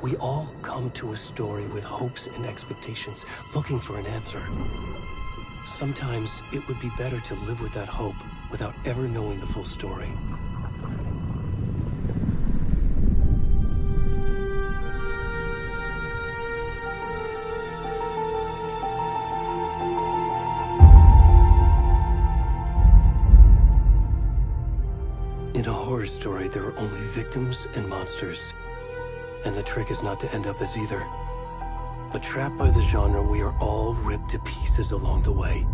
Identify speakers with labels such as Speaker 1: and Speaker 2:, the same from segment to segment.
Speaker 1: We all come to a story with hopes and expectations, looking for an answer. Sometimes it would be better to live with that hope without ever knowing the full story. In a horror story, there are only victims and monsters. And the trick is not to end up as either. But trapped by the genre, we are all ripped to pieces along the way.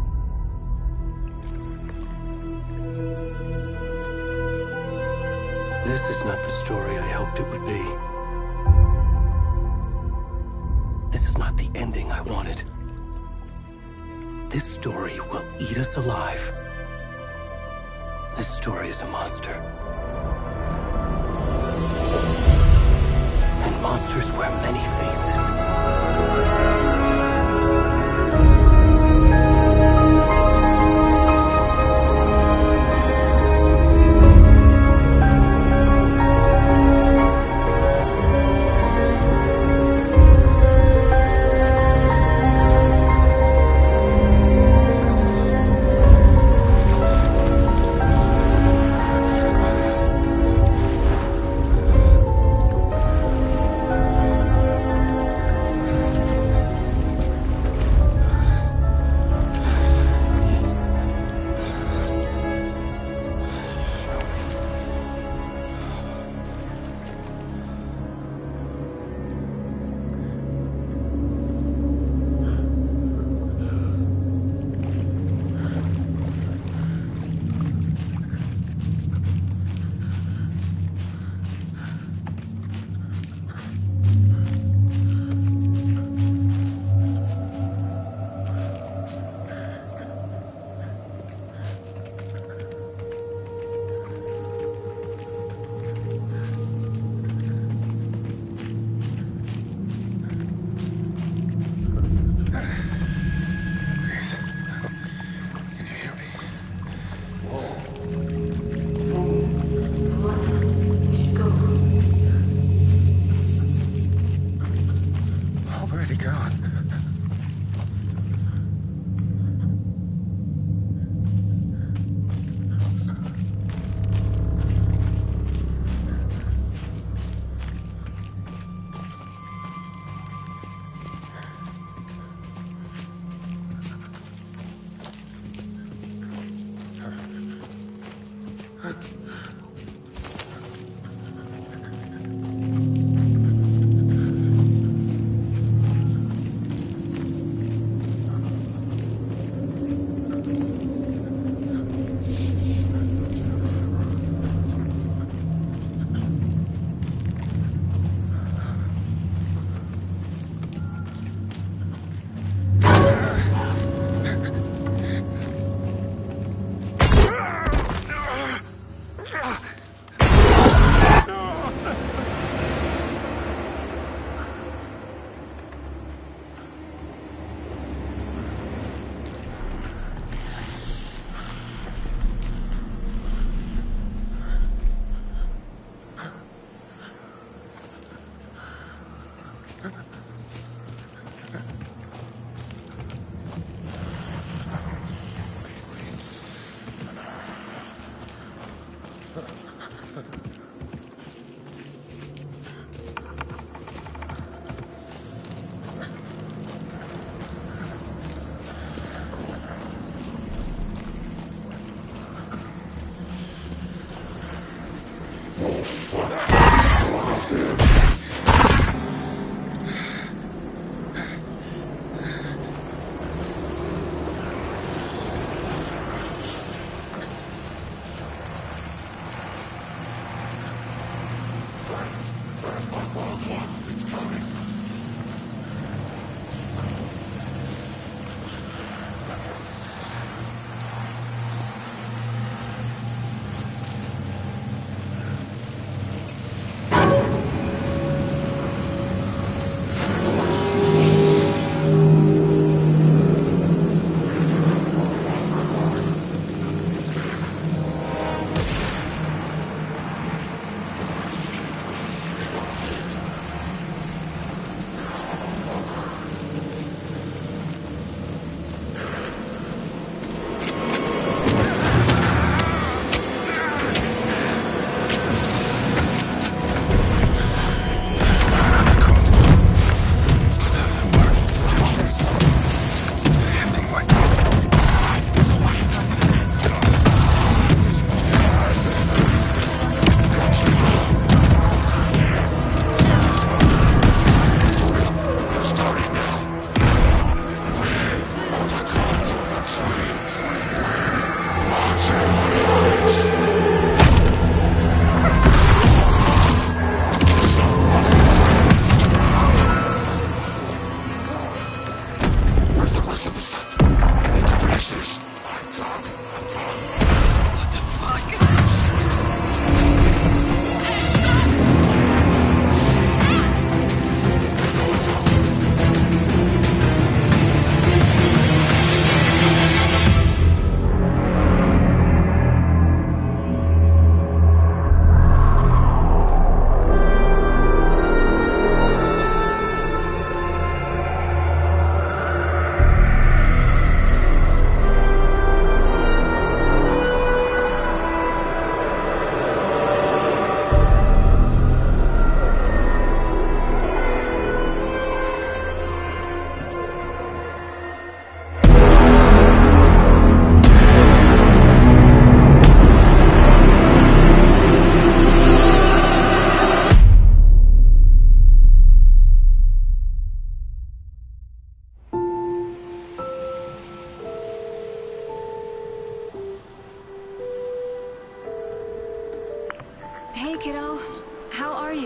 Speaker 1: This is not the story I hoped it would be. This is not the ending I wanted. This story will eat us alive. This story is a monster. And monsters wear many faces.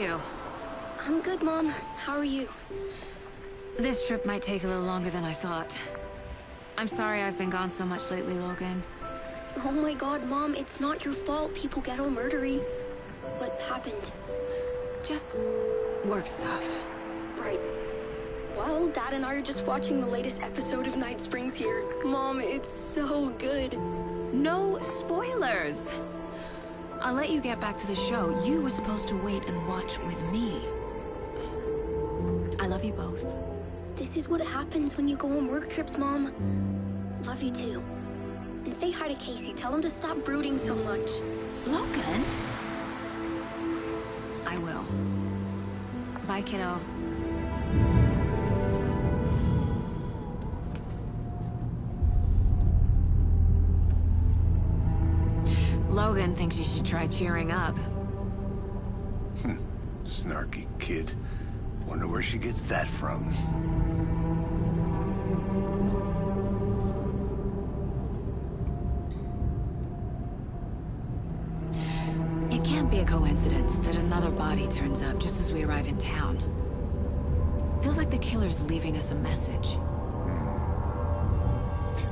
Speaker 2: you?
Speaker 3: I'm good, Mom. How are you?
Speaker 2: This trip might take a little longer than I thought. I'm sorry I've been gone so much lately, Logan.
Speaker 3: Oh my god, Mom, it's not your fault people get all murdery. What happened?
Speaker 2: Just work stuff.
Speaker 3: Right. Well, Dad and I are just watching the latest episode of Night Springs here. Mom, it's so good.
Speaker 2: No spoilers! I'll let you get back to the show. You were supposed to wait and watch with me. I love you both.
Speaker 3: This is what happens when you go on work trips, Mom. Love you too. And say hi to Casey. Tell him to stop brooding so much.
Speaker 2: Logan? I will. Bye, kiddo. Logan thinks you should try cheering up.
Speaker 4: Snarky kid. Wonder where she gets that from.
Speaker 2: It can't be a coincidence that another body turns up just as we arrive in town. Feels like the killer's leaving us a message.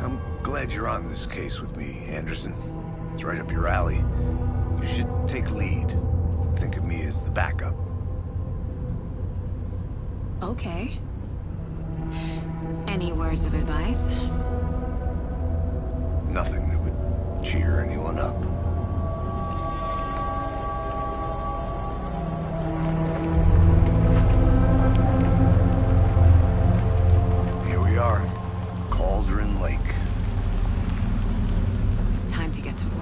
Speaker 4: I'm glad you're on this case with me, Anderson. It's right up your alley. You should take lead. Think of me as the backup.
Speaker 2: Okay. Any words of advice?
Speaker 4: Nothing that would cheer anyone up. Here we are. Cauldron Lake.
Speaker 2: Time to get to work.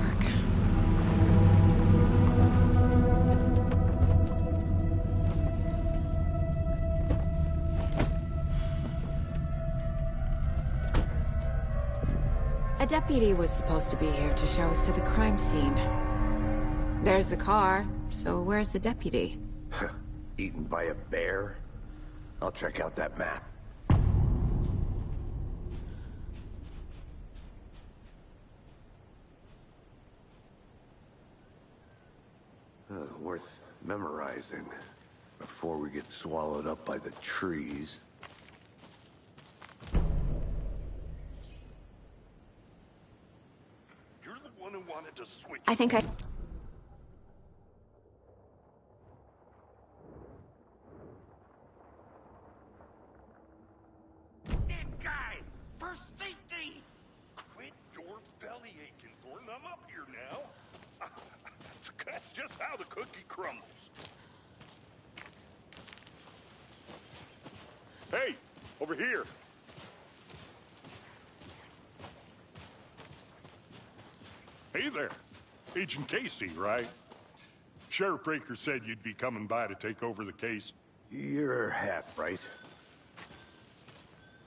Speaker 2: A deputy was supposed to be here to show us to the crime scene. There's the car, so where's the deputy?
Speaker 4: Eaten by a bear? I'll check out that map. Worth memorizing before we get swallowed up by the trees.
Speaker 5: You're the one who wanted to switch.
Speaker 2: I think I...
Speaker 5: Dead guy! For safety! Quit your belly aching, Thornton. I'm up here now. That's just how the cookie crumbles. Hey, over here. Hey there. Agent Casey, right? Sheriff Breaker said you'd be coming by to take over the case.
Speaker 4: You're half right.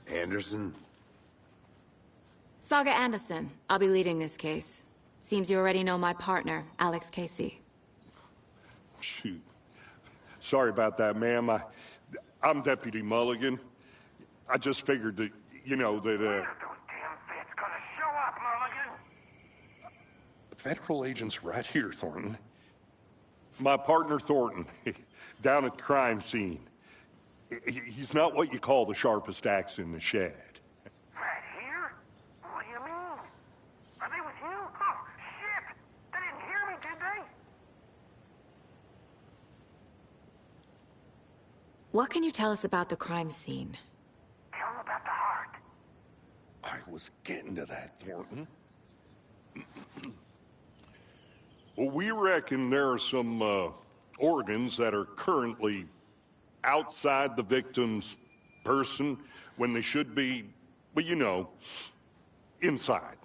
Speaker 4: Anderson?
Speaker 2: Saga Anderson. I'll be leading this case. Seems you already know my partner, Alex Casey.
Speaker 5: Shoot. Sorry about that, ma'am. I'm Deputy Mulligan. I just figured that, you know, that,
Speaker 6: When are those damn feds gonna show up, Mulligan?
Speaker 5: federal agent's right here, Thornton. My partner, Thornton, down at the crime scene. He's not what you call the sharpest axe in the shed.
Speaker 6: Right here? What do you mean? Are they with you? Oh, shit! They didn't hear me, did they?
Speaker 2: What can you tell us about the crime scene?
Speaker 6: Tell them about the heart.
Speaker 5: I was getting to that, Thornton. Well, we reckon there are some organs that are currently outside the victim's person when they should be, well, you know, inside.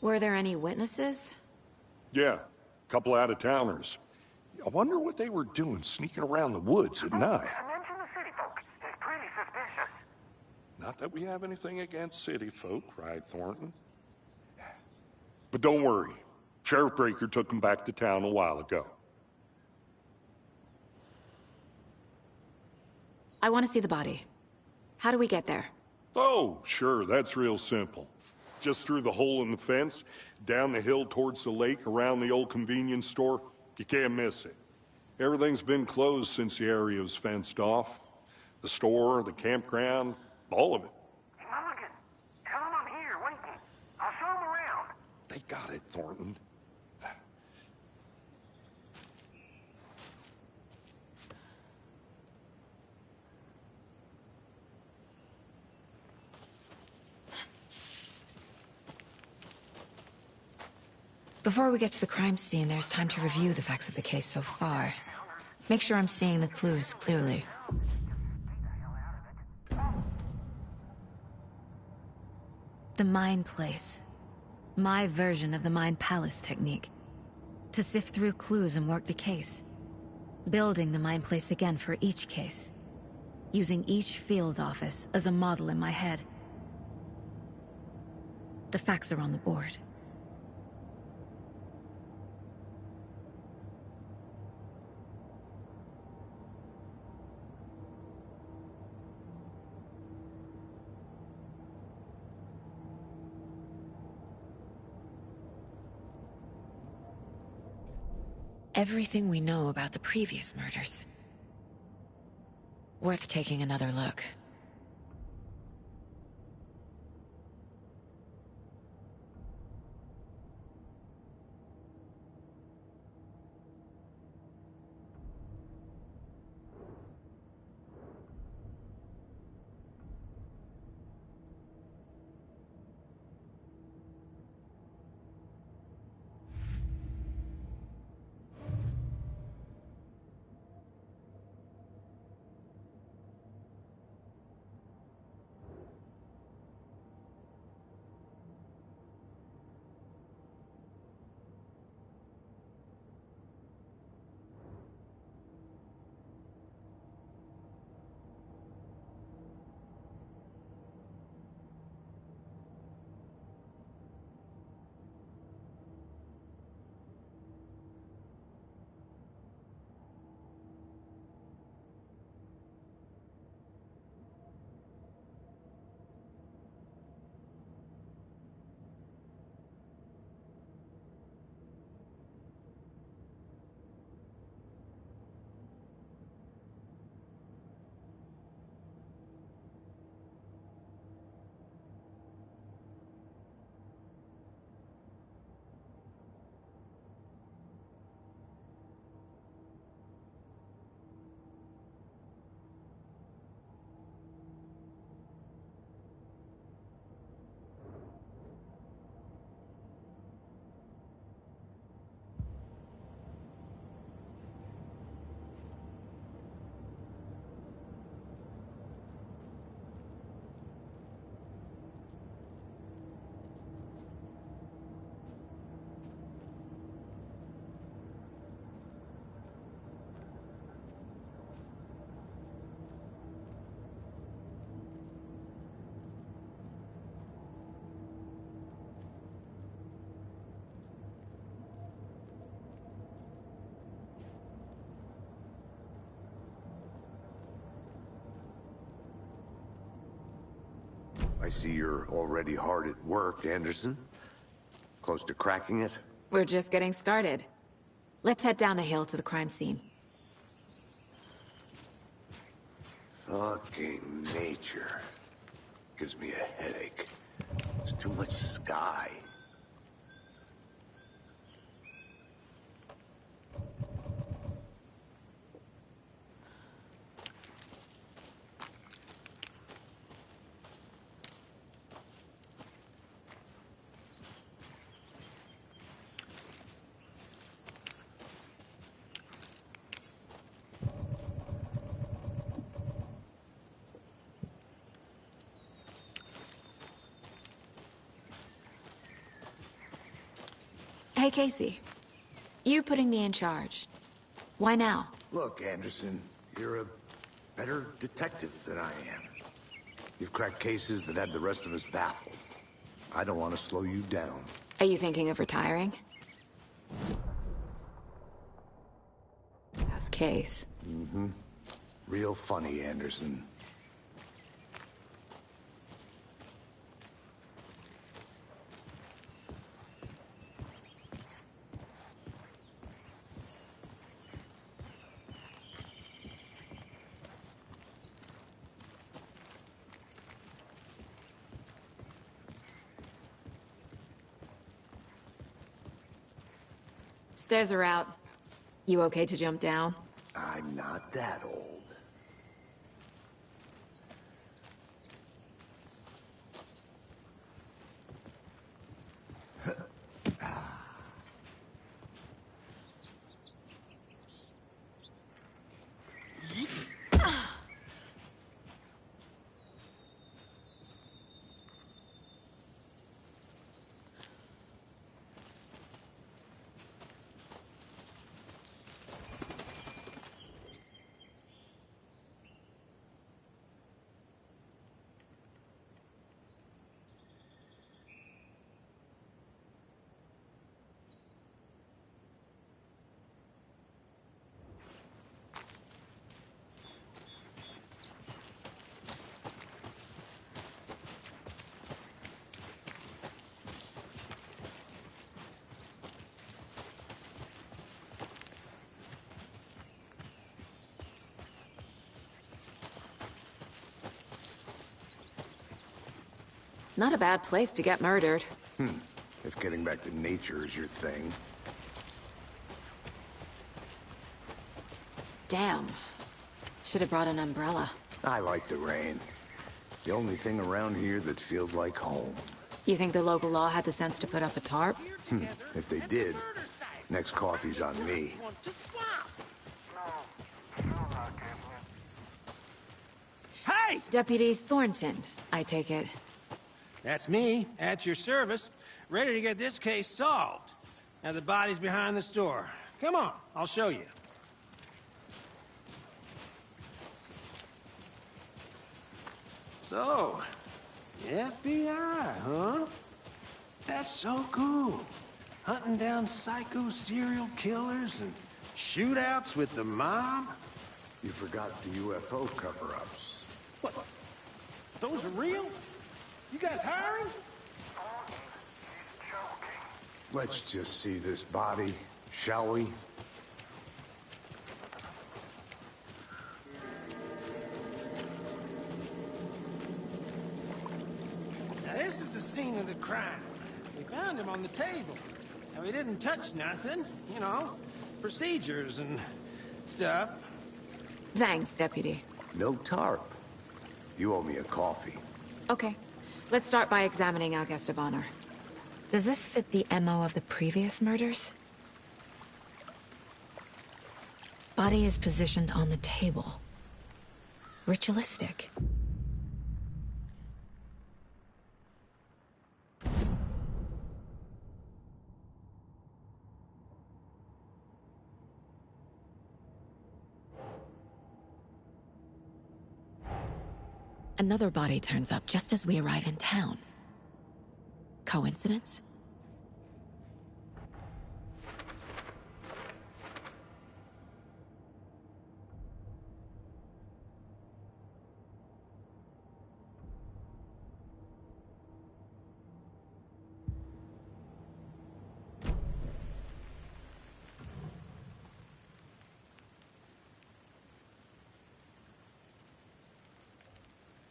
Speaker 2: Were there any witnesses?
Speaker 5: Yeah, a couple out-of-towners. I wonder what they were doing sneaking around the woods at night.
Speaker 6: Mention the city folk. It's pretty suspicious.
Speaker 5: Not that we have anything against city folk, right, Thornton? But don't worry. Sheriff Breaker took him back to town a while ago.
Speaker 2: I want to see the body. How do we get there?
Speaker 5: Oh, sure, that's real simple. Just through the hole in the fence, down the hill towards the lake, around the old convenience store. You can't miss it. Everything's been closed since the area was fenced off. The store, the campground, all of it.
Speaker 6: Mulligan, tell him I'm here, waiting. I'll show him around.
Speaker 5: They got it, Thornton.
Speaker 2: Before we get to the crime scene, there's time to review the facts of the case so far. Make sure I'm seeing the clues clearly. The Mind Place. My version of the Mind Palace technique. To sift through clues and work the case. Building the Mind Place again for each case. Using each field office as a model in my head. The facts are on the board. Everything we know about the previous murders. Worth taking another look.
Speaker 4: I see you're already hard at work, Anderson. Close to cracking it?
Speaker 2: We're just getting started. Let's head down the hill to the crime scene.
Speaker 4: Fucking nature. Gives me a headache. There's too much sky.
Speaker 2: Hey, Casey. You putting me in charge. Why now?
Speaker 4: Look, Anderson, you're a better detective than I am. You've cracked cases that had the rest of us baffled. I don't want to slow you down.
Speaker 2: Are you thinking of retiring? Last case.
Speaker 4: Real funny, Anderson.
Speaker 2: Stairs are out. You okay to jump down?
Speaker 4: I'm not that old.
Speaker 2: Not a bad place to get murdered.
Speaker 4: If getting back to nature is your thing.
Speaker 2: Damn. Should have brought an umbrella.
Speaker 4: I like the rain. The only thing around here that feels like home.
Speaker 2: You think the local law had the sense to put up a tarp?
Speaker 4: If they did, next coffee's on me.
Speaker 7: Hey!
Speaker 2: Deputy Thornton, I take it.
Speaker 7: That's me, at your service, ready to get this case solved. Now the body's behind the store. Come on, I'll show you. So, the FBI, huh? That's so cool. Hunting down psycho serial killers and shootouts with the mob?
Speaker 4: You forgot the UFO cover-ups.
Speaker 7: What? Those are real? You guys hiring?
Speaker 4: Let's just see this body, shall we?
Speaker 7: Now this is the scene of the crime. We found him on the table. Now he didn't touch nothing, you know, procedures and stuff.
Speaker 2: Thanks, Deputy.
Speaker 4: No tarp. You owe me a coffee.
Speaker 2: Okay. Let's start by examining our guest of honor. Does this fit the MO of the previous murders? Body is positioned on the table. Ritualistic. Another body turns up just as we arrive in town. Coincidence?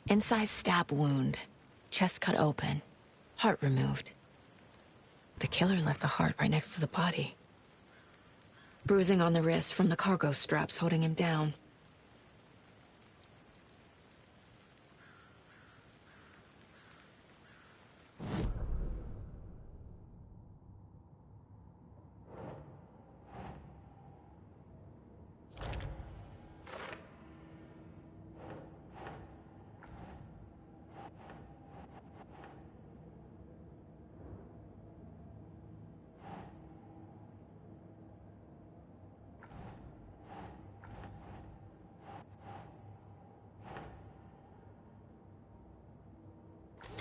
Speaker 2: Incised stab wound. Chest cut open. Heart removed. The killer left the heart right next to the body. Bruising on the wrist from the cargo straps holding him down.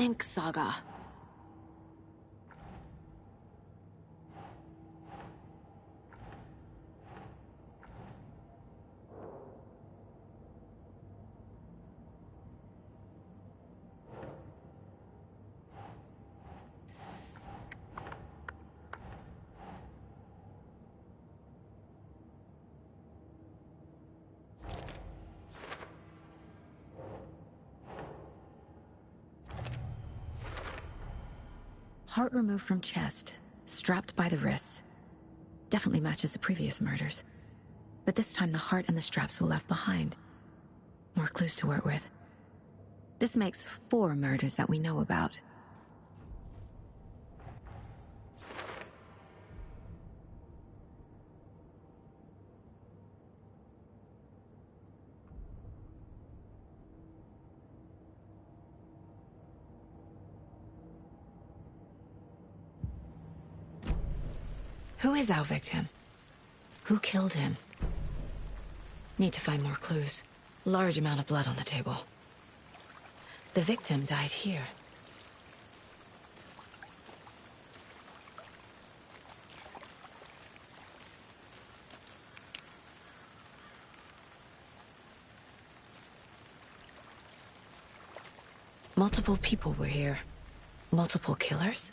Speaker 2: think, Saga. Heart removed from chest, strapped by the wrists. Definitely matches the previous murders. But this time the heart and the straps were left behind. More clues to work with. This makes 4 murders that we know about. Who is our victim? Who killed him? Need to find more clues. Large amount of blood on the table. The victim died here. Multiple people were here. Multiple killers?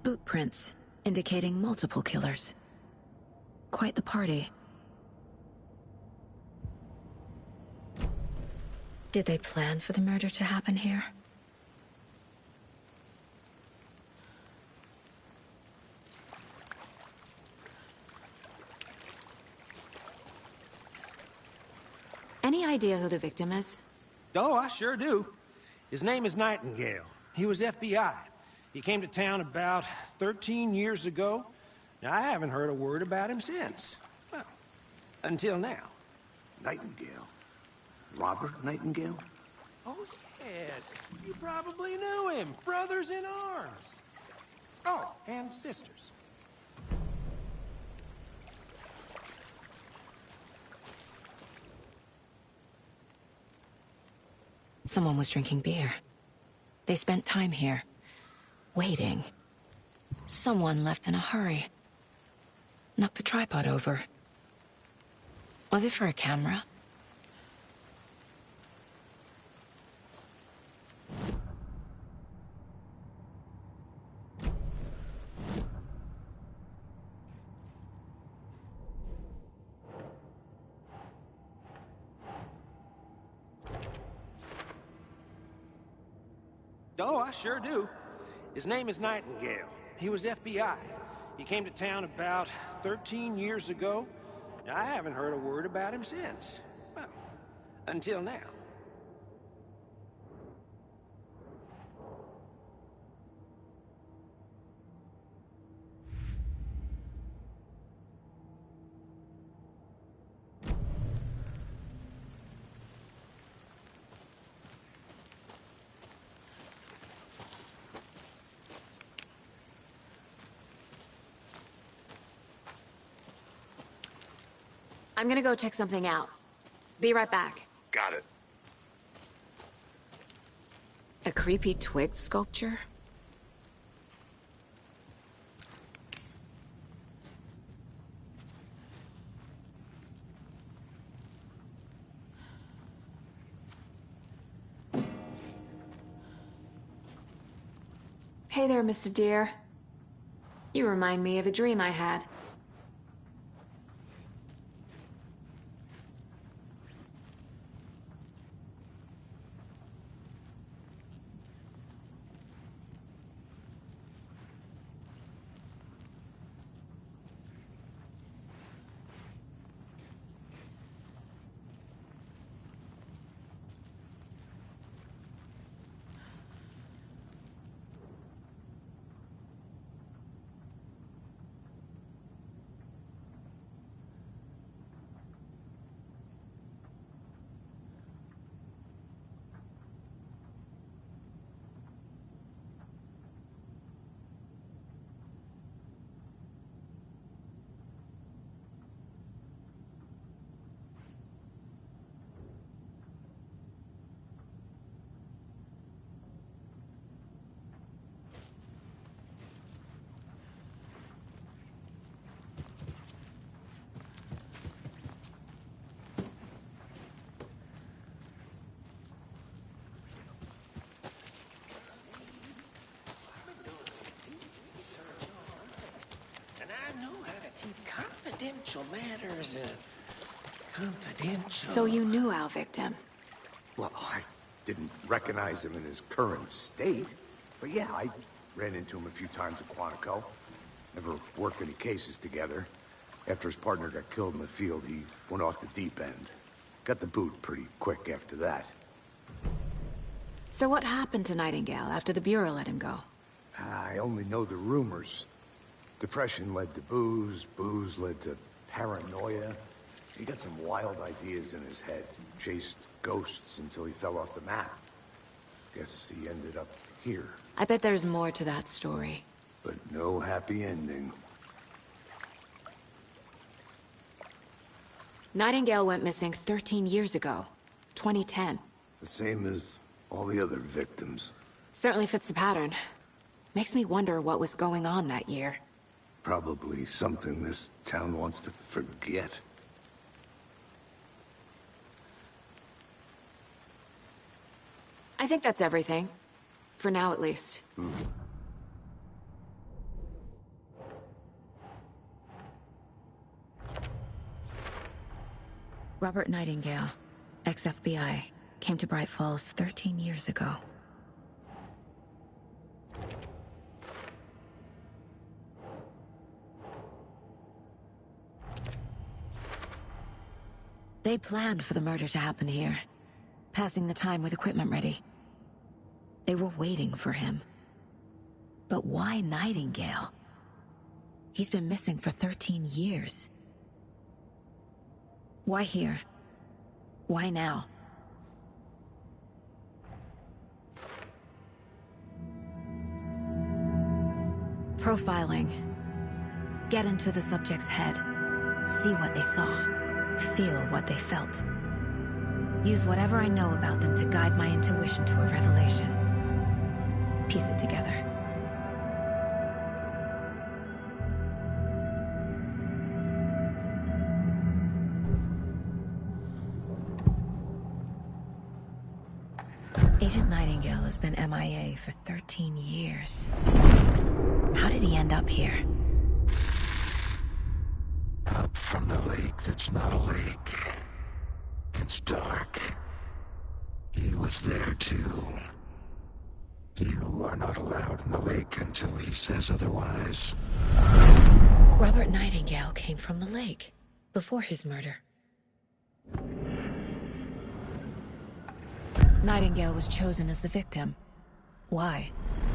Speaker 2: Boot prints, indicating multiple killers. Quite the party. Did they plan for the murder to happen here? Any idea who the victim is?
Speaker 7: Oh, I sure do. His name is Nightingale. He was FBI. He came to town about 13 years ago. Now, I haven't heard a word about him since. Well, until now.
Speaker 4: Nightingale? Robert Nightingale?
Speaker 7: Oh, yes. You probably knew him. Brothers in arms. Oh, and sisters.
Speaker 2: Someone was drinking beer. They spent time here. Waiting. Someone left in a hurry. Knocked the tripod over. Was it for a camera?
Speaker 7: Oh, I sure do. His name is Nightingale. He was FBI. He came to town about 13 years ago. I haven't heard a word about him since. Well, until now.
Speaker 2: I'm gonna go check something out. Be right back.
Speaker 4: Got it.
Speaker 2: A creepy twig sculpture? Hey there, Mr. Deer. You remind me of a dream I had.
Speaker 7: Keep confidential matters, confidential.
Speaker 2: So you knew our victim?
Speaker 4: Well, I didn't recognize him in his current state. But yeah, I ran into him a few times at Quantico. Never worked any cases together. After his partner got killed in the field, he went off the deep end. Got the boot pretty quick after that.
Speaker 2: So what happened to Nightingale after the Bureau let him go?
Speaker 4: I only know the rumors. Depression led to booze, booze led to paranoia. He got some wild ideas in his head. Chased ghosts until he fell off the map. Guess he ended up here.
Speaker 2: I bet there's more to that story.
Speaker 4: But no happy ending.
Speaker 2: Nightingale went missing 13 years ago. 2010.
Speaker 4: The same as all the other victims.
Speaker 2: Certainly fits the pattern. Makes me wonder what was going on that year.
Speaker 4: Probably something this town wants to forget.
Speaker 2: I think that's everything. For now, at least. Robert Nightingale, ex-FBI, came to Bright Falls 13 years ago. They planned for the murder to happen here, passing the time with equipment ready. They were waiting for him. But why Nightingale? He's been missing for 13 years. Why here? Why now? Profiling. Get into the subject's head. See what they saw. Feel what they felt. Use whatever I know about them to guide my intuition to a revelation. Piece it together. Agent Nightingale has been MIA for 13 years. How did he end up here?
Speaker 8: Up from the lake that's not a lake. It's dark. He was there too. You are not allowed in the lake until he says otherwise.
Speaker 2: Robert Nightingale came from the lake, before his murder. Nightingale was chosen as the victim. Why?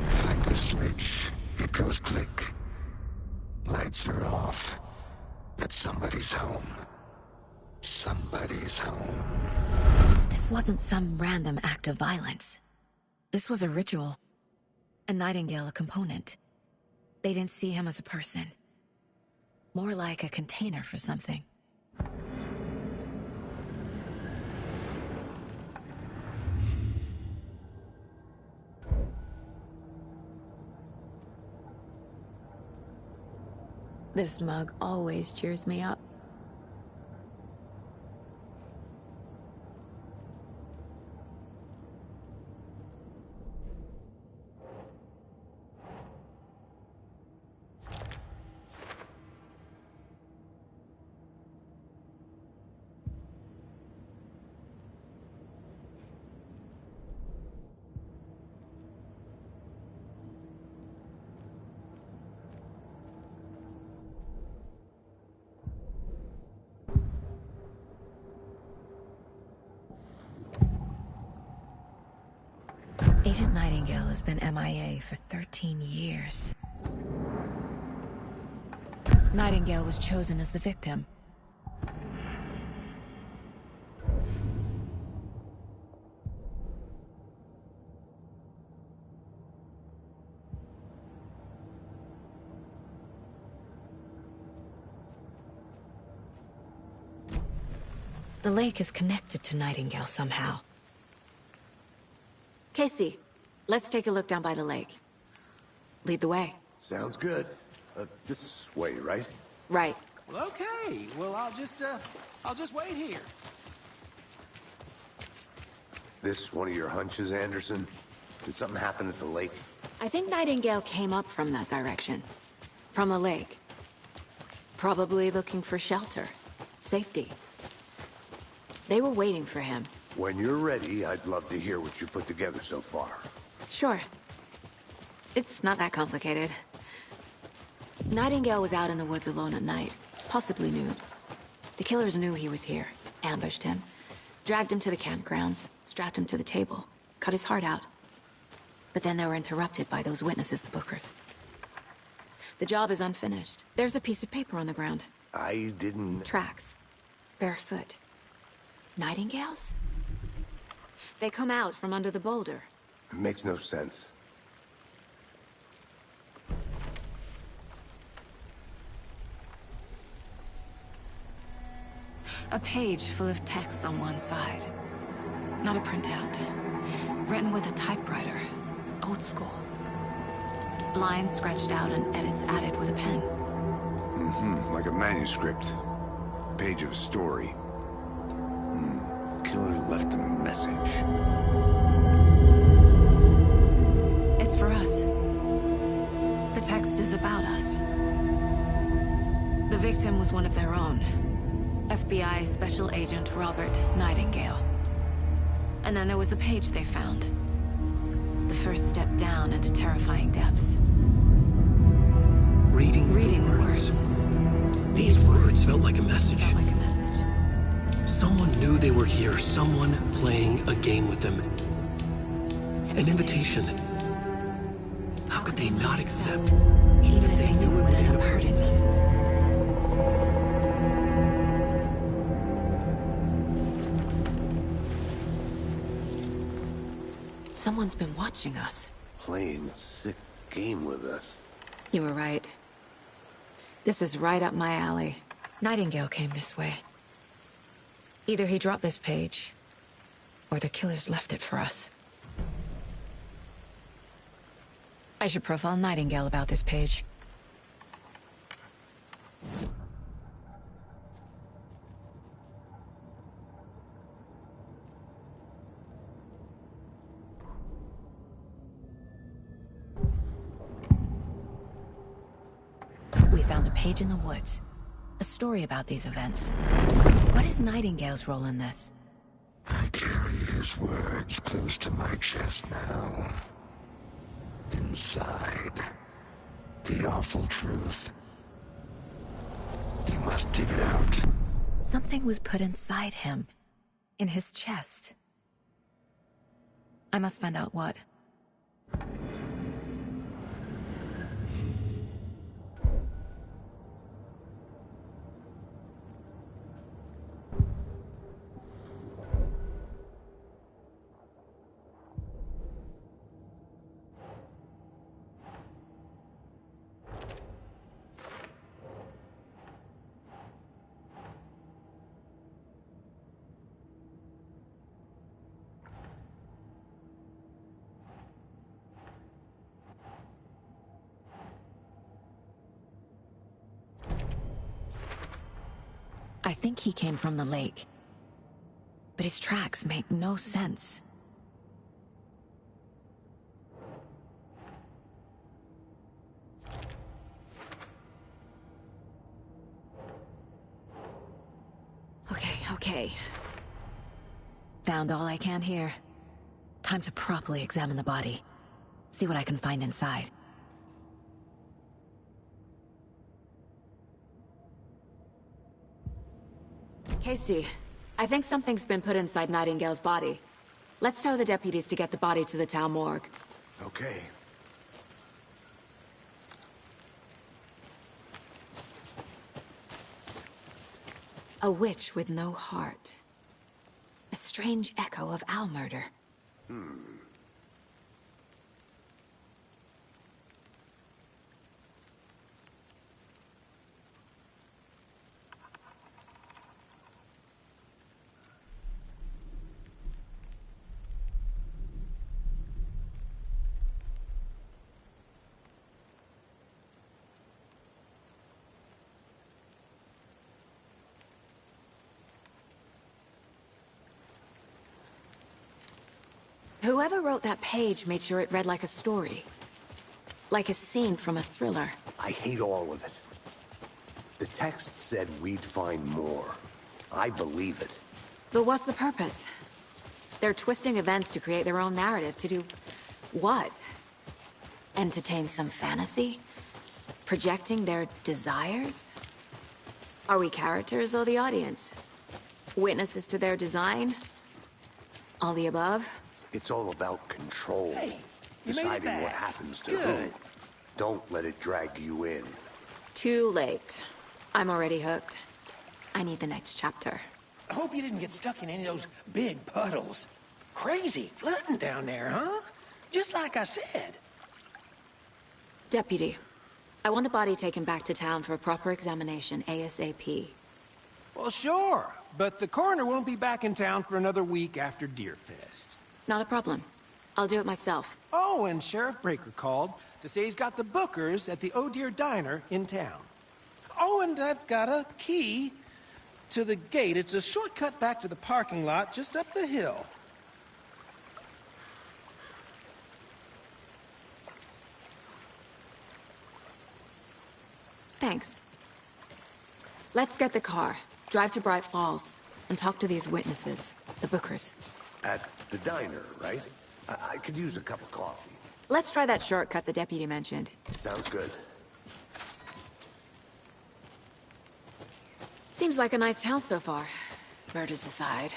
Speaker 8: Flick the switch, it goes click. Lights are off. But somebody's home. Somebody's home.
Speaker 2: This wasn't some random act of violence. This was a ritual. And Nightingale a component. They didn't see him as a person. More like a container for something. This mug always cheers me up. Agent Nightingale has been MIA for 13 years. Nightingale was chosen as the victim. The lake is connected to Nightingale somehow. Casey, let's take a look down by the lake. Lead the way.
Speaker 4: Sounds good. This way, right?
Speaker 2: Right.
Speaker 7: Well, okay. Well, I'll just wait here.
Speaker 4: This one of your hunches, Anderson? Did something happen at the lake?
Speaker 2: I think Nightingale came up from that direction. From the lake. Probably looking for shelter. Safety. They were waiting for him.
Speaker 4: When you're ready, I'd love to hear what you put together so far.
Speaker 2: Sure. It's not that complicated. Nightingale was out in the woods alone at night, possibly nude. The killers knew he was here, ambushed him, dragged him to the campgrounds, strapped him to the table, cut his heart out. But then they were interrupted by those witnesses, the Bookers. The job is unfinished. There's a piece of paper on the ground.
Speaker 4: I didn't...
Speaker 2: Tracks. Barefoot. Nightingales? They come out from under the boulder.
Speaker 4: It makes no sense.
Speaker 2: A page full of text on one side. Not a printout. Written with a typewriter. Old school. Lines scratched out and edits added with a pen.
Speaker 4: Like a manuscript. Page of a story. Killer left a message.
Speaker 2: It's for us. The text is about us. The victim was one of their own. FBI Special Agent Robert Nightingale. And then there was the page they found. The first step down into terrifying depths.
Speaker 1: Reading the words. These words felt like a message. Someone knew they were here. Someone playing a game with them. An invitation. How could they not accept, even if they knew it would end up hurting them?
Speaker 2: Someone's been watching us.
Speaker 4: Playing a sick game with us.
Speaker 2: You were right. This is right up my alley. Nightingale came this way. Either he dropped this page, or the killers left it for us. I should profile Nightingale about this page. We found a page in the woods. A story about these events. What is Nightingale's role in this?
Speaker 8: I carry his words close to my chest now. Inside, the awful truth. You must dig it out.
Speaker 2: Something was put inside him. In his chest. I must find out what. I think he came from the lake. But his tracks make no sense. Okay. Found all I can here. Time to properly examine the body. See what I can find inside. Casey, I think something's been put inside Nightingale's body. Let's tell the deputies to get the body to the town morgue.
Speaker 4: Okay.
Speaker 2: A witch with no heart. A strange echo of Al murder. Whoever wrote that page made sure it read like a story. Like a scene from a thriller.
Speaker 4: I hate all of it. The text said we'd find more. I believe it.
Speaker 2: But what's the purpose? They're twisting events to create their own narrative. To do what? Entertain some fantasy? Projecting their desires? Are we characters or the audience? Witnesses to their design? All the above?
Speaker 4: It's all about control.
Speaker 7: Hey, you made it
Speaker 4: deciding
Speaker 7: back.
Speaker 4: what happens to
Speaker 7: Good.
Speaker 4: who. Don't let it drag you in.
Speaker 2: Too late. I'm already hooked. I need the next chapter.
Speaker 7: I hope you didn't get stuck in any of those big puddles. Crazy flooding down there, huh? Just like I said.
Speaker 2: Deputy, I want the body taken back to town for a proper examination, ASAP.
Speaker 7: Well, sure. But the coroner won't be back in town for another week after Deerfest.
Speaker 2: Not a problem. I'll do it myself.
Speaker 7: Oh, and Sheriff Breaker called to say he's got the Bookers at the Oh Dear Diner in town. Oh, and I've got a key to the gate. It's a shortcut back to the parking lot just up the hill.
Speaker 2: Thanks. Let's get the car, drive to Bright Falls, and talk to these witnesses, the Bookers.
Speaker 4: At the diner, right? I could use a cup of coffee.
Speaker 2: Let's try that shortcut the deputy mentioned.
Speaker 4: Sounds good.
Speaker 2: Seems like a nice town so far. Murders aside.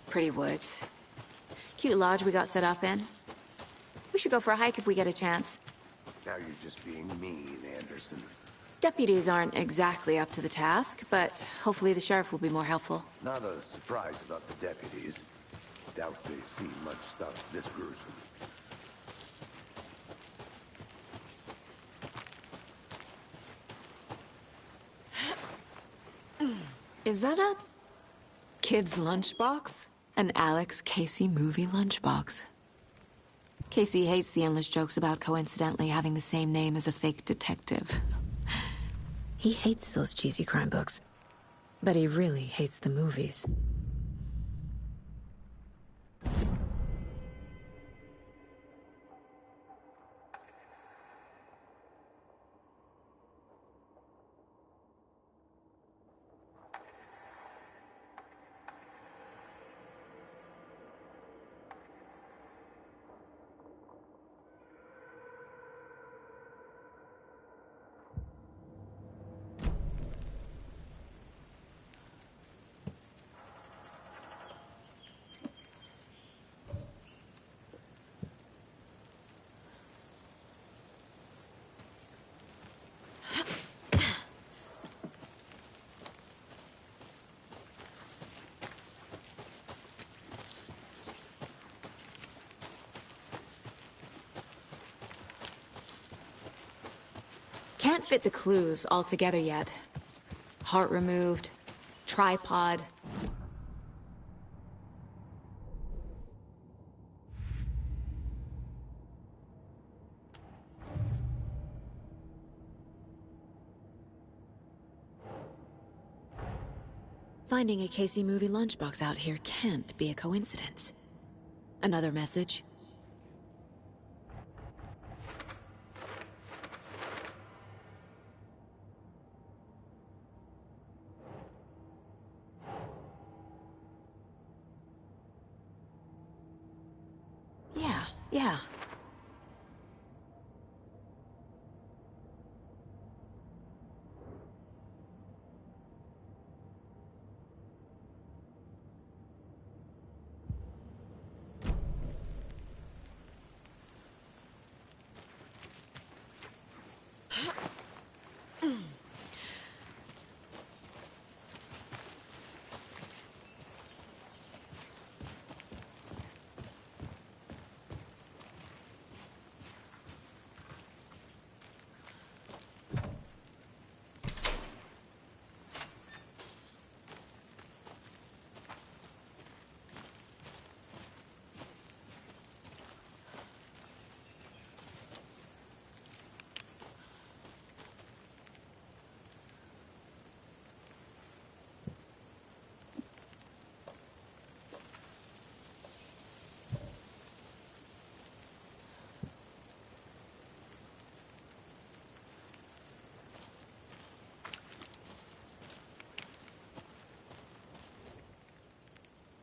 Speaker 2: Pretty woods. Cute lodge we got set up in. We should go for a hike if we get a chance.
Speaker 4: Now you're just being mean, Anderson.
Speaker 2: Deputies aren't exactly up to the task, but hopefully the sheriff will be more helpful.
Speaker 4: Not a surprise about the deputies. Doubt they see much stuff this gruesome.
Speaker 2: Is that a kid's lunchbox? An Alex Casey movie lunchbox. Casey hates the endless jokes about coincidentally having the same name as a fake detective. He hates those cheesy crime books, but he really hates the movies. Can't fit the clues all together yet. Heart removed, tripod. Finding a Casey movie lunchbox out here can't be a coincidence. Another message? Yeah.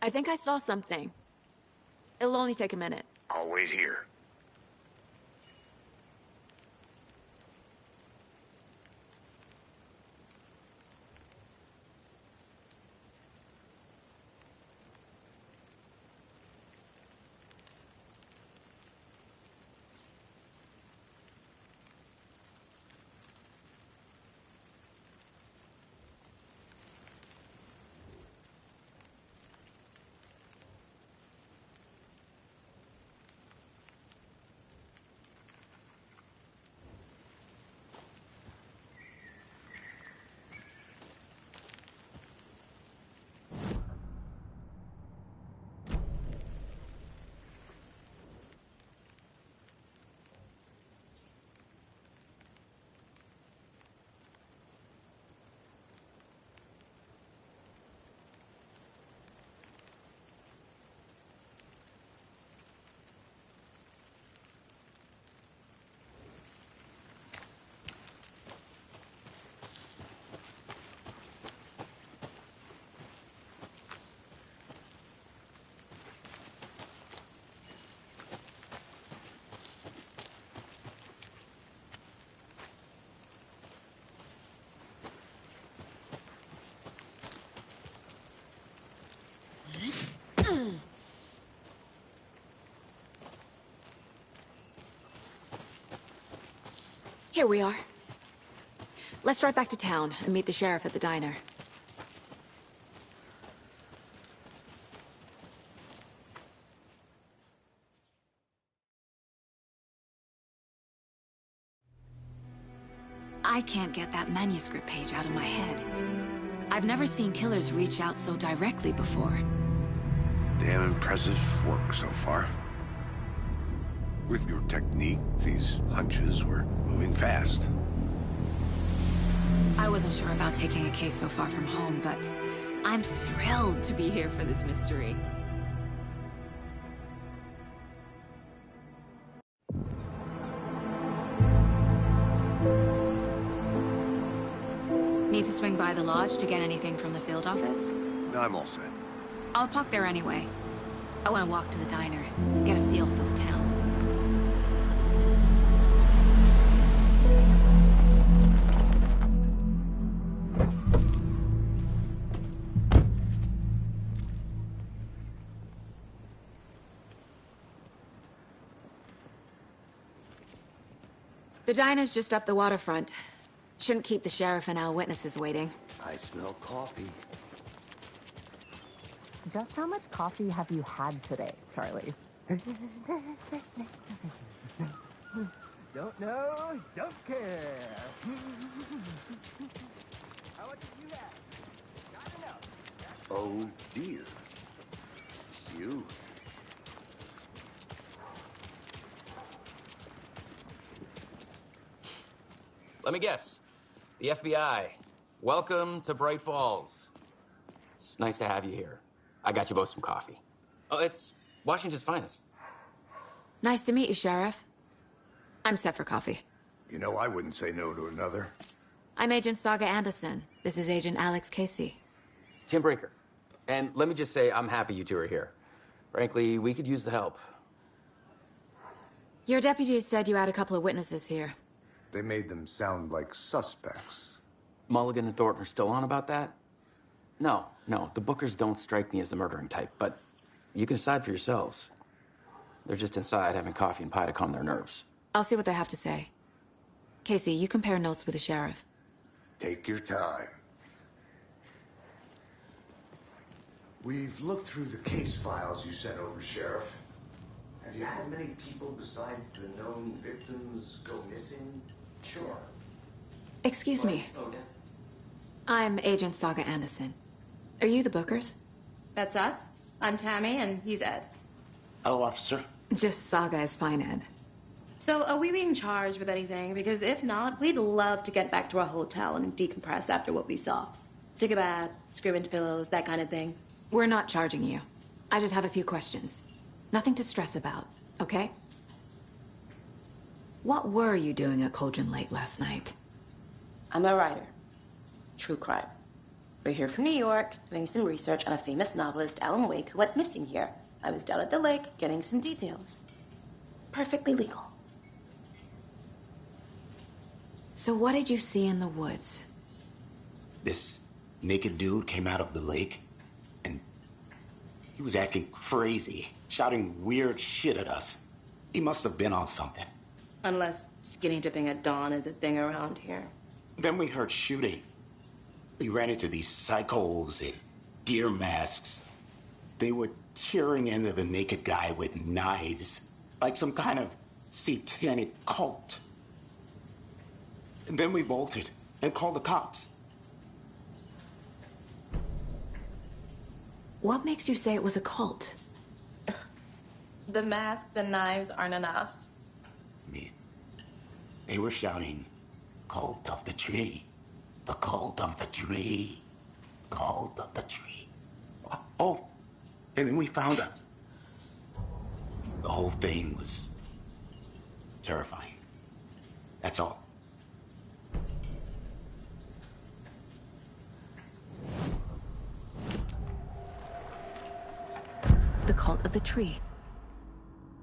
Speaker 2: I think I saw something. It'll only take a minute.
Speaker 4: I'll wait here.
Speaker 2: Here we are. Let's drive back to town and meet the sheriff at the diner. I can't get that manuscript page out of my head. I've never seen killers reach out so directly before.
Speaker 4: Damn impressive work so far. With your technique, these hunches were moving fast.
Speaker 2: I wasn't sure about taking a case so far from home, but I'm thrilled to be here for this mystery. Need to swing by the lodge to get anything from the field office?
Speaker 4: I'm all set.
Speaker 2: I'll park there anyway. I want to walk to the diner, get a feel for the town. The diner's just up the waterfront. Shouldn't keep the sheriff and our witnesses waiting.
Speaker 4: I smell coffee.
Speaker 9: Just how much coffee have you had today, Charlie? Don't know, don't care. How much did you have? Not enough.
Speaker 4: Oh dear. You.
Speaker 10: Let me guess. The FBI. Welcome to Bright Falls. It's nice to have you here. I got you both some coffee. Oh, it's Washington's finest.
Speaker 2: Nice to meet you, Sheriff. I'm set for coffee.
Speaker 4: You know, I wouldn't say no to another.
Speaker 2: I'm Agent Saga Anderson. This is Agent Alex Casey.
Speaker 10: Tim Brinker. And let me just say, I'm happy you two are here. Frankly, we could use the help.
Speaker 2: Your deputies said you had a couple of witnesses here.
Speaker 4: They made them sound like suspects.
Speaker 10: Mulligan and Thornton are still on about that? No, the Bookers don't strike me as the murdering type, but you can decide for yourselves. They're just inside having coffee and pie to calm their nerves.
Speaker 2: I'll see what they have to say. Casey, you compare notes with the sheriff.
Speaker 4: Take your time. We've looked through the case files you sent over, Sheriff. Have you had many people besides the known victims go missing?
Speaker 10: Sure.
Speaker 2: Excuse me. I'm Agent Saga Anderson. Are you the Bookers?
Speaker 11: That's us. I'm Tammy, and he's Ed.
Speaker 12: Hello, officer.
Speaker 2: Just Saga is fine, Ed.
Speaker 11: So, are we being charged with anything? Because if not, we'd love to get back to our hotel and decompress after what we saw. Take a bath, scream into pillows, that kind of thing.
Speaker 2: We're not charging you. I just have a few questions. Nothing to stress about, okay? What were you doing at Cauldron Lake last night?
Speaker 11: I'm a writer. True crime. We're here from New York, doing some research on a famous novelist, Alan Wake, who went missing here. I was down at the lake, getting some details. Perfectly legal.
Speaker 2: So what did you see in the woods?
Speaker 12: This naked dude came out of the lake, and he was acting crazy, shouting weird shit at us. He must have been on something.
Speaker 11: Unless skinny dipping at dawn is a thing around here.
Speaker 12: Then we heard shooting. We ran into these psychos in deer masks. They were tearing into the naked guy with knives, like some kind of satanic cult. And then we bolted and called the cops.
Speaker 2: What makes you say it was a cult?
Speaker 11: The masks and knives aren't enough.
Speaker 12: They were shouting, "Cult of the tree. The cult of the tree. Cult of the tree." Oh, and then we found out. The whole thing was terrifying. That's all.
Speaker 2: The cult of the tree.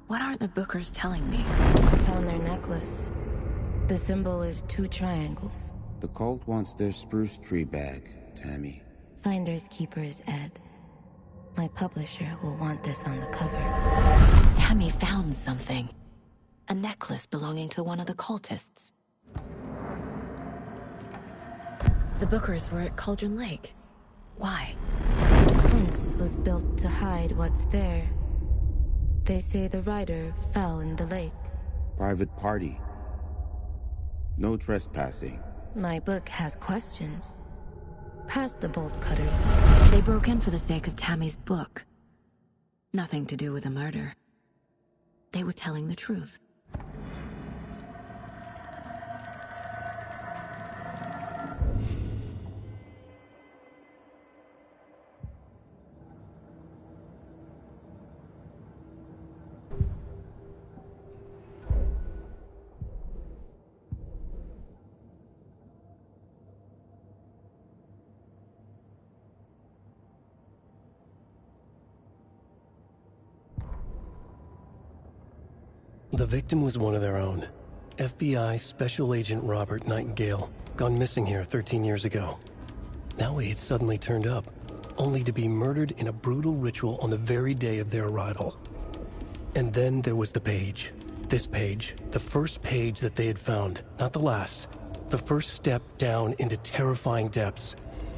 Speaker 2: What are the Bookers telling me?
Speaker 13: I found their necklace. The symbol is 2 triangles.
Speaker 14: The cult wants their spruce tree bag, Tammy.
Speaker 13: Finders keepers, Ed. My publisher will want this on the cover.
Speaker 2: Tammy found something. A necklace belonging to one of the cultists. The Bookers were at Cauldron Lake. Why?
Speaker 13: The fence was built to hide what's there. They say the rider fell in the lake.
Speaker 14: Private party. No trespassing.
Speaker 13: My book has questions. Past the bolt cutters.
Speaker 2: They broke in for the sake of Tammy's book. Nothing to do with the murder. They were telling the truth.
Speaker 1: The victim was one of their own. FBI Special Agent Robert Nightingale, gone missing here 13 years ago. Now he had suddenly turned up, only to be murdered in a brutal ritual on the very day of their arrival. And then there was the page. This page, the first page that they had found, not the last. The first step down into terrifying depths.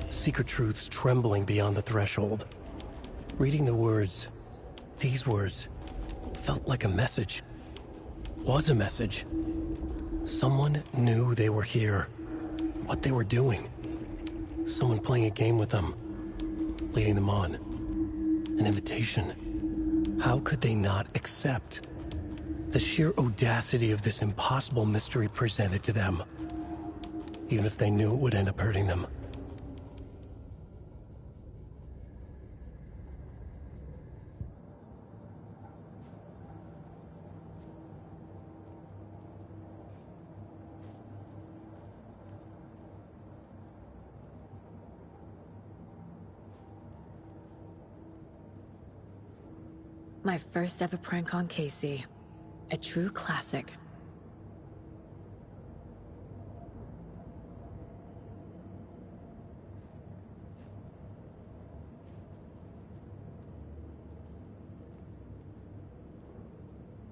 Speaker 1: Secret truths trembling beyond the threshold. Reading the words, these words, felt like a message. Was a message. Someone knew they were here, what they were doing. Someone playing a game with them, leading them on. An invitation. How could they not accept? The sheer audacity of this impossible mystery presented to them, even if they knew it would end up hurting them.
Speaker 2: My first ever prank on Casey. A true classic.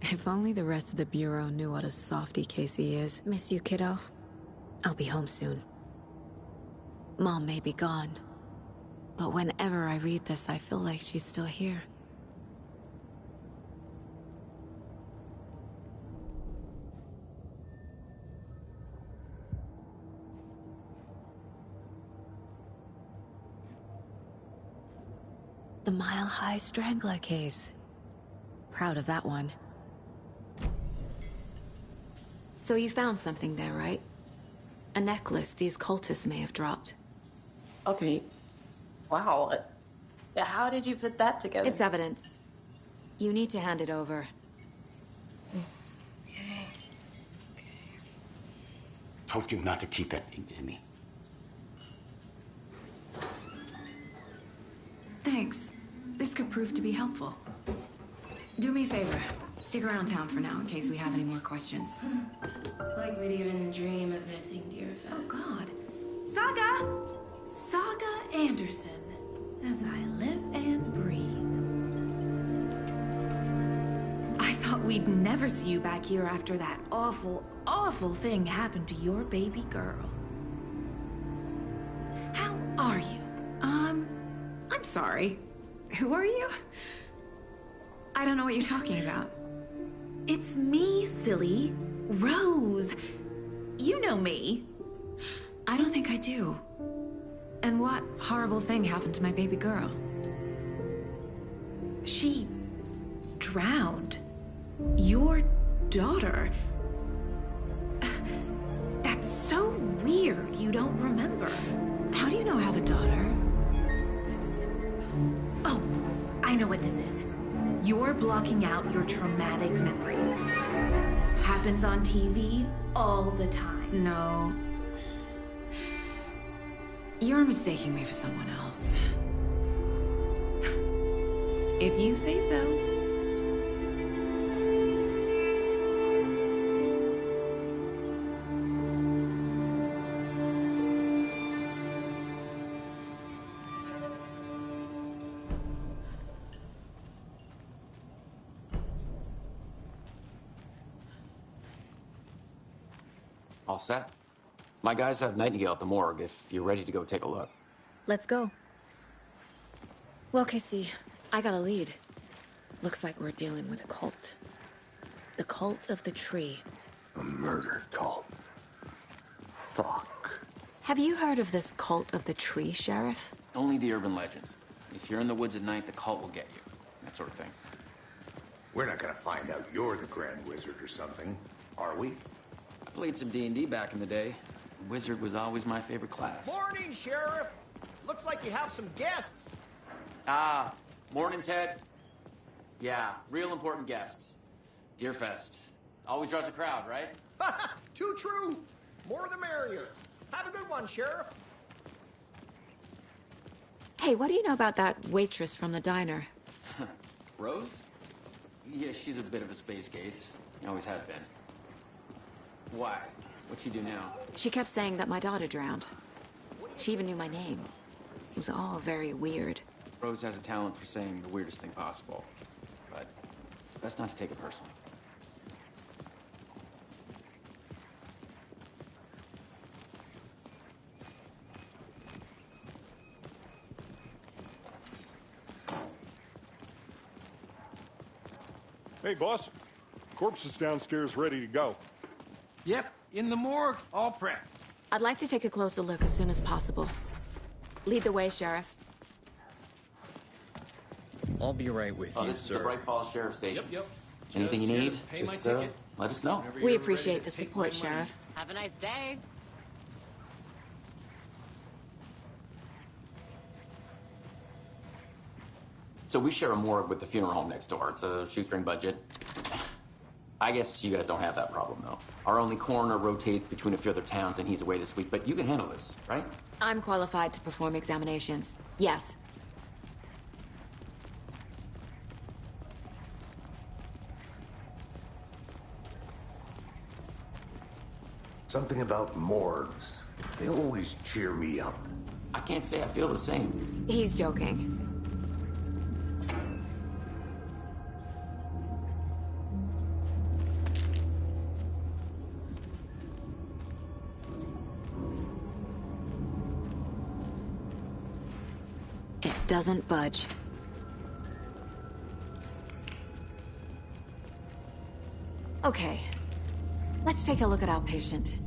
Speaker 2: If only the rest of the Bureau knew what a softie Casey is. Miss you, kiddo. I'll be home soon. Mom may be gone, but whenever I read this, I feel like she's still here. The Mile High Strangler case. Proud of that one. So you found something there, right? A necklace these cultists may have dropped.
Speaker 11: Okay. Wow. How did you put that together?
Speaker 2: It's evidence. You need to hand it over.
Speaker 11: Okay.
Speaker 12: Told you not to keep that thing to me.
Speaker 2: Thanks. This could prove to be helpful. Do me a favor. Stick around town for now in case we have any more questions.
Speaker 11: Like we'd even dream of missing Deerfest.
Speaker 15: Oh, God. Saga! Saga Anderson. As I live and breathe. I thought we'd never see you back here after that awful, awful thing happened to your baby girl. How are you? I'm sorry. Who are you? I don't know what you're talking about. It's me, silly. Rose. You know me.
Speaker 2: I don't think I do. And what horrible thing happened to my baby girl?
Speaker 15: She drowned. Your daughter. That's so weird you don't remember.
Speaker 2: How do you know I have a daughter?
Speaker 15: Oh, I know what this is. You're blocking out your traumatic memories. Happens on TV all the time.
Speaker 2: No. You're mistaking me for someone else.
Speaker 15: If you say so.
Speaker 10: All set? My guys have Nightingale at the morgue if you're ready to go take a look.
Speaker 2: Let's go. Well, Casey, I got a lead. Looks like we're dealing with a cult. The cult of the tree.
Speaker 4: A murder cult. Fuck.
Speaker 2: Have you heard of this cult of the tree, Sheriff?
Speaker 10: Only the urban legend. If you're in the woods at night, the cult will get you. That sort of thing.
Speaker 4: We're not gonna find out you're the Grand Wizard or something, are we?
Speaker 10: I played some D&D back in the day. Wizard was always my favorite class.
Speaker 9: Morning, Sheriff. Looks like you have some guests.
Speaker 10: Ah, morning, Ted. Yeah, real important guests. Deerfest. Always draws a crowd, right?
Speaker 9: Too true. More the merrier. Have a good one, Sheriff.
Speaker 2: Hey, what do you know about that waitress from the diner?
Speaker 10: Rose? Yeah, she's a bit of a space case. Always has been. Why? What'd she do now?
Speaker 2: She kept saying that my daughter drowned. She even knew my name. It was all very weird.
Speaker 10: Rose has a talent for saying the weirdest thing possible. But it's best not to take it personally.
Speaker 5: Hey, boss. Corpse is downstairs ready to go.
Speaker 7: Yep, in the morgue, all prepped.
Speaker 2: I'd like to take a closer look as soon as possible. Lead the way, Sheriff.
Speaker 16: I'll be right with you,
Speaker 10: This
Speaker 16: sir.
Speaker 10: is the Bright Falls Sheriff Station.
Speaker 16: Yep.
Speaker 10: Anything you
Speaker 16: Just
Speaker 10: need,
Speaker 16: here to pay my
Speaker 10: just
Speaker 16: ticket.
Speaker 10: let us know.
Speaker 2: We appreciate the support, Sheriff.
Speaker 17: Have a nice day.
Speaker 10: So we share a morgue with the funeral home next door. It's a shoestring budget. I guess you guys don't have that problem, though. Our only coroner rotates between a few other towns, and he's away this week. But you can handle this, right?
Speaker 2: I'm qualified to perform examinations. Yes.
Speaker 4: Something about morgues. They always cheer me up.
Speaker 10: I can't say I feel the same.
Speaker 2: He's joking. It doesn't budge. Okay. Let's take a look at our patient.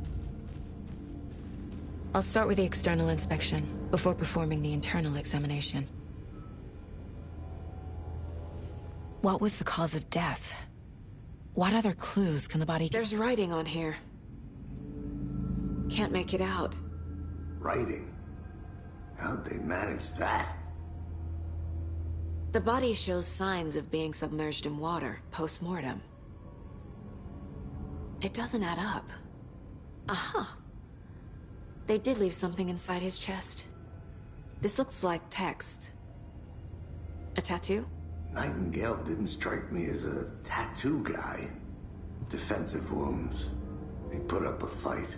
Speaker 2: I'll start with the external inspection before performing the internal examination. What was the cause of death? What other clues can the body... There's writing on here. Can't make it out.
Speaker 4: Writing? How'd they manage that?
Speaker 2: The body shows signs of being submerged in water post-mortem. It doesn't add up. Uh-huh. They did leave something inside his chest. This looks like text.
Speaker 15: A tattoo?
Speaker 4: Nightingale didn't strike me as a tattoo guy. Defensive wounds. He put up a fight.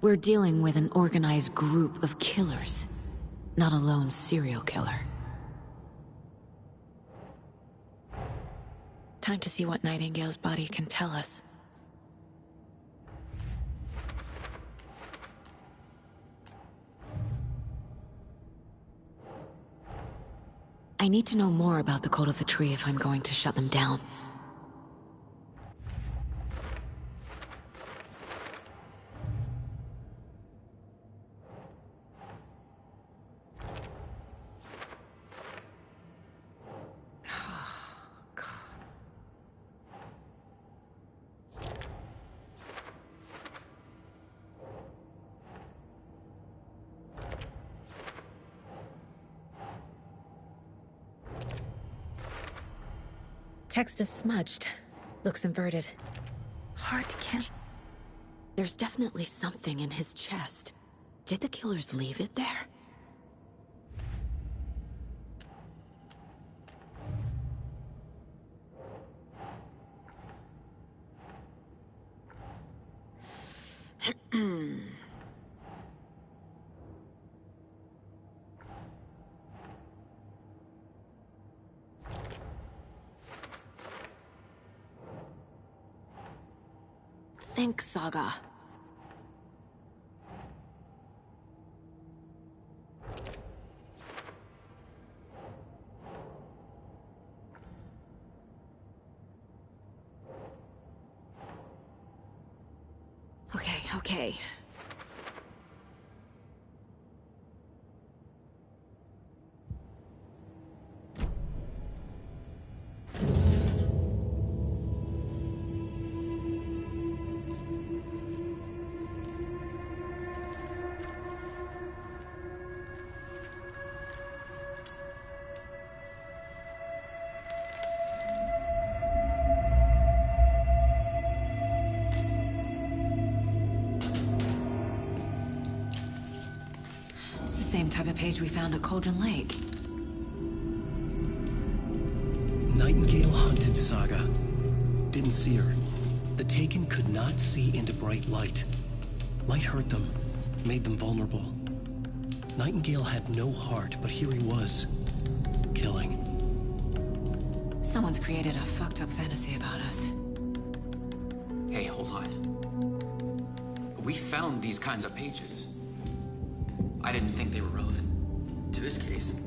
Speaker 2: We're dealing with an organized group of killers, not a lone serial killer. Time to see what Nightingale's body can tell us. I need to know more about the Cult of the Tree if I'm going to shut them down. Text is smudged. Looks inverted. Heart can't... There's definitely something in his chest. Did the killers leave it there? Think, Saga. Okay. Same type of page we found at Cauldron Lake.
Speaker 1: Nightingale hunted Saga. Didn't see her. The Taken could not see into bright light. Light hurt them, made them vulnerable. Nightingale had no heart, but here he was, killing.
Speaker 2: Someone's created a fucked up fantasy about us.
Speaker 10: Hey, hold on. We found these kinds of pages. I didn't think they were relevant to this case.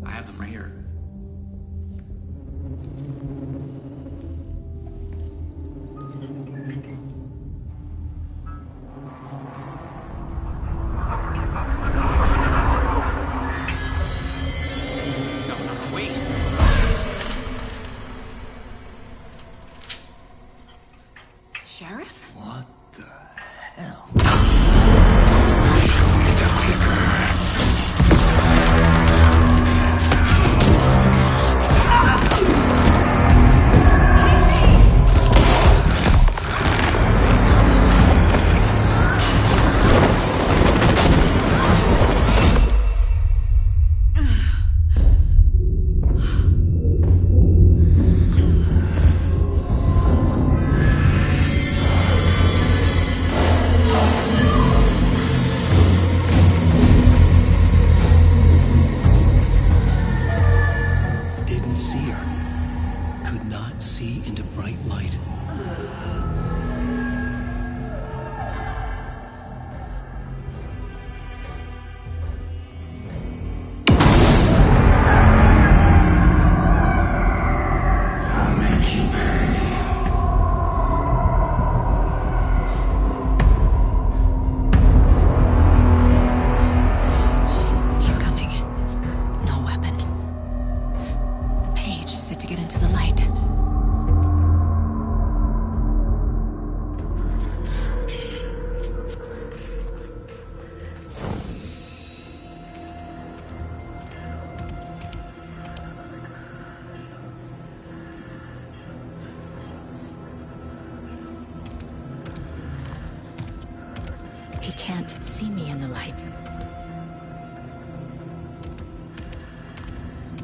Speaker 10: I have them right here. No, wait.
Speaker 2: Sheriff?
Speaker 1: What the hell?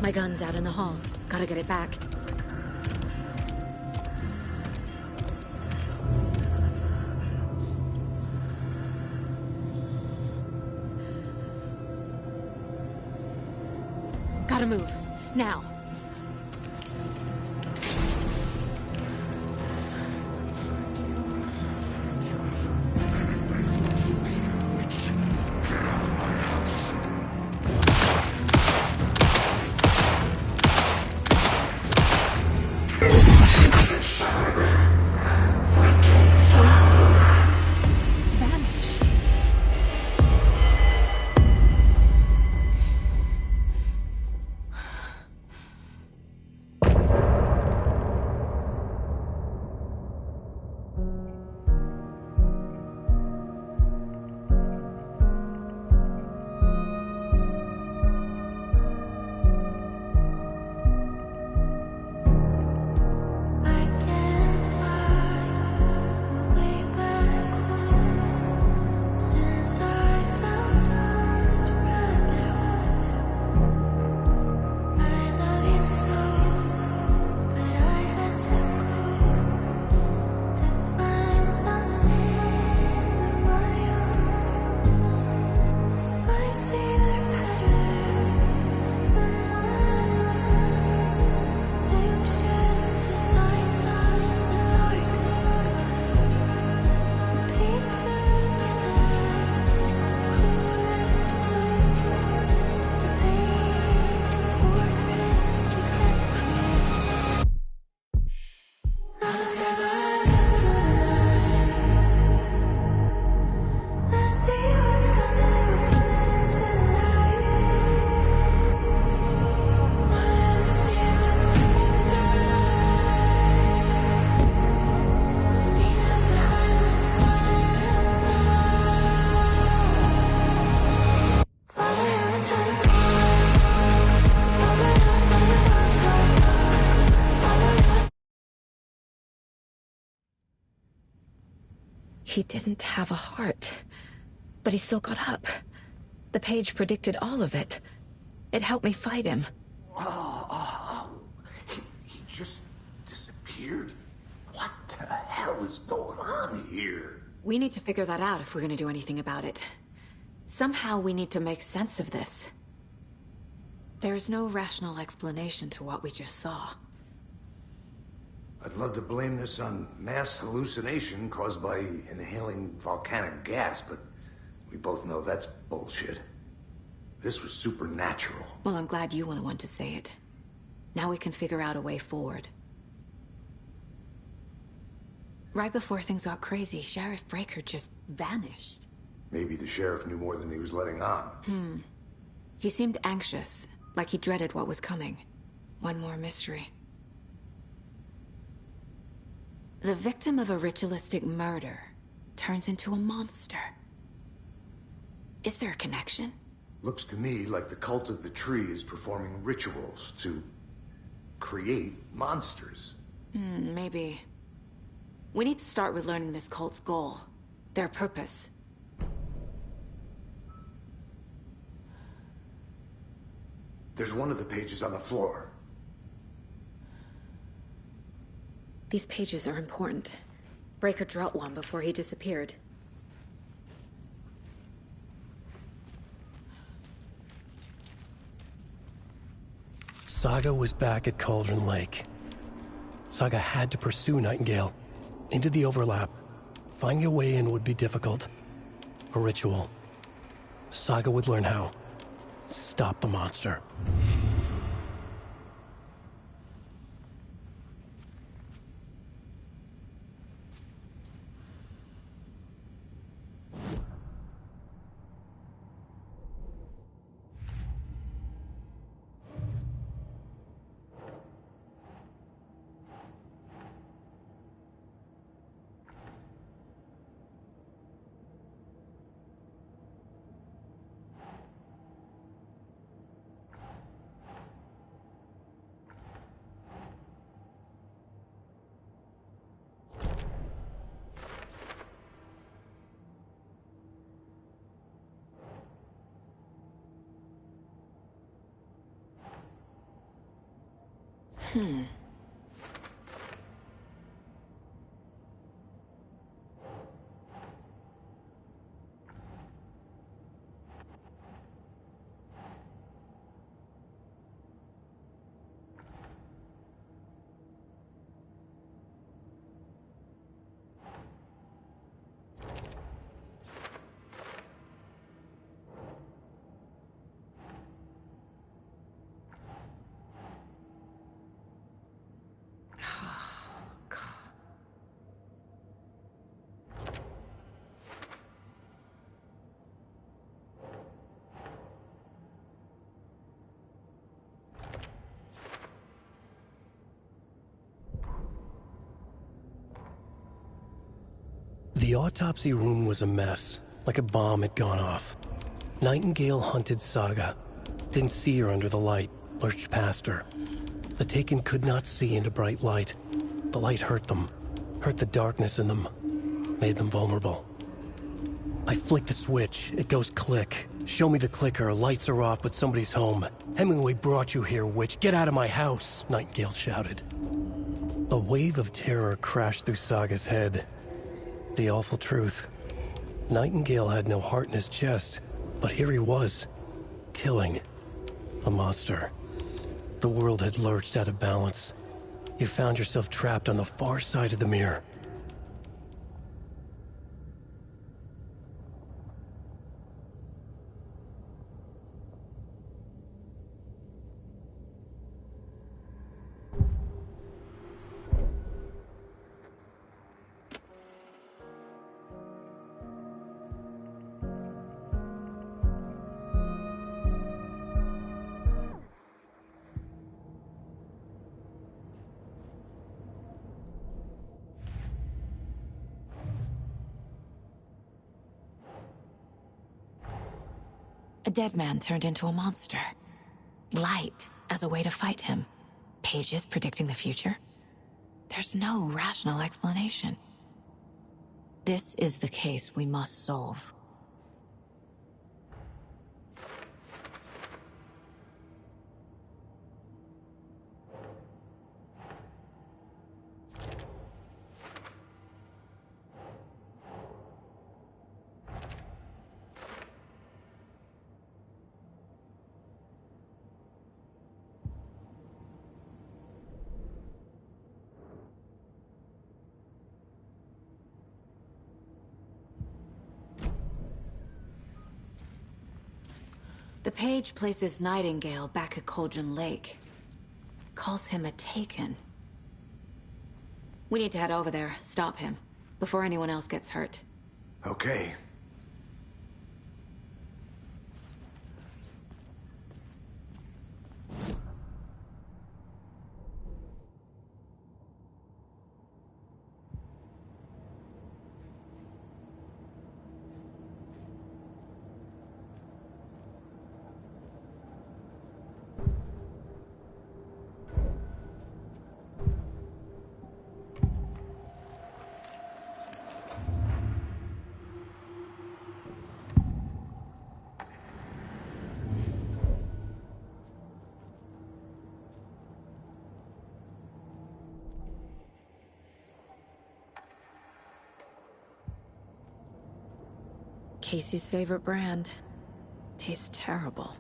Speaker 2: My gun's out in the hall. Gotta get it back. Gotta move. Now. He didn't have a heart, but he still got up. The page predicted all of it. It helped me fight him.
Speaker 4: He just disappeared? What the hell is going on here?
Speaker 2: We need to figure that out if we're gonna do anything about it. Somehow we need to make sense of this. There's no rational explanation to what we just saw.
Speaker 4: I'd love to blame this on mass hallucination caused by inhaling volcanic gas, but we both know that's bullshit. This was supernatural.
Speaker 2: Well, I'm glad you were the one to say it. Now we can figure out a way forward. Right before things got crazy, Sheriff Breaker just vanished.
Speaker 4: Maybe the sheriff knew more than he was letting on.
Speaker 2: He seemed anxious, like he dreaded what was coming. One more mystery. The victim of a ritualistic murder turns into a monster. Is there a connection?
Speaker 4: Looks to me like the cult of the tree is performing rituals to create monsters.
Speaker 2: Maybe. We need to start with learning this cult's goal. Their purpose.
Speaker 4: There's one of the pages on the floor.
Speaker 2: These pages are important. Breaker dropped one before he disappeared.
Speaker 1: Saga was back at Cauldron Lake. Saga had to pursue Nightingale. Into the overlap. Finding a way in would be difficult. A ritual. Saga would learn how. Stop the monster. The autopsy room was a mess, like a bomb had gone off. Nightingale hunted Saga. Didn't see her under the light, lurched past her. The Taken could not see into bright light. The light hurt them, hurt the darkness in them, made them vulnerable. I flick the switch, it goes click. Show me the clicker, lights are off, but somebody's home. Hemingway brought you here, witch. Get out of my house, Nightingale shouted. A wave of terror crashed through Saga's head. The awful truth. Nightingale had no heart in his chest, but here he was, killing a monster. The world had lurched out of balance. You found yourself trapped on the far side of the mirror.
Speaker 2: A dead man turned into a monster. Light as a way to fight him. Pages predicting the future. There's no rational explanation. This is the case we must solve. The page places Nightingale back at Cauldron Lake. Calls him a Taken. We need to head over there, stop him, before anyone else gets hurt.
Speaker 4: Okay.
Speaker 2: Casey's favorite brand. Tastes terrible.